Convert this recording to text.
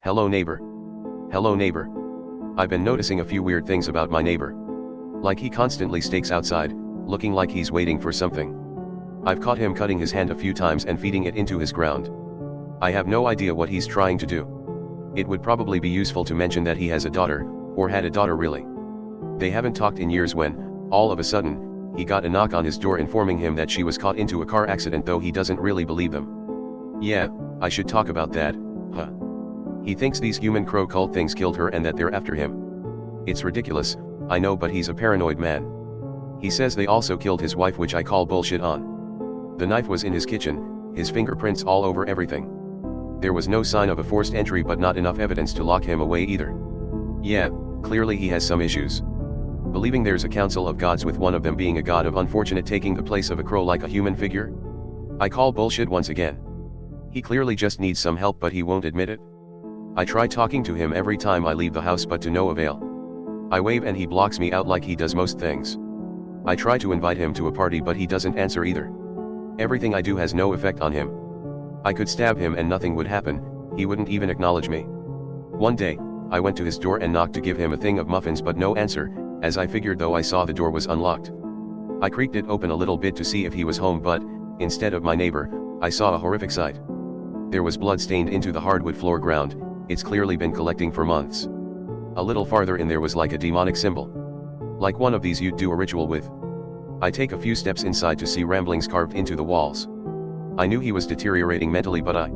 Hello neighbor. Hello neighbor. I've been noticing a few weird things about my neighbor. Like he constantly stakes outside, looking like he's waiting for something. I've caught him cutting his hand a few times and feeding it into his ground. I have no idea what he's trying to do. It would probably be useful to mention that he has a daughter, or had a daughter really. They haven't talked in years when, all of a sudden, he got a knock on his door informing him that she was caught into a car accident, though he doesn't really believe them. Yeah, I should talk about that, huh? He thinks these human crow cult things killed her and that they're after him. It's ridiculous, I know, but he's a paranoid man. He says they also killed his wife, which I call bullshit on. The knife was in his kitchen, his fingerprints all over everything. There was no sign of a forced entry, but not enough evidence to lock him away either. Yeah, clearly he has some issues. Believing there's a council of gods, with one of them being a god of unfortunate taking the place of a crow like a human figure? I call bullshit once again. He clearly just needs some help, but he won't admit it. I try talking to him every time I leave the house, but to no avail. I wave and he blocks me out like he does most things. I try to invite him to a party, but he doesn't answer either. Everything I do has no effect on him. I could stab him and nothing would happen, he wouldn't even acknowledge me. One day, I went to his door and knocked to give him a thing of muffins, but no answer, as I figured, though I saw the door was unlocked. I creaked it open a little bit to see if he was home, but, instead of my neighbor, I saw a horrific sight. There was blood stained into the hardwood floor ground. It's clearly been collecting for months. A little farther in there was like a demonic symbol. Like one of these you'd do a ritual with. I take a few steps inside to see ramblings carved into the walls. I knew he was deteriorating mentally, but I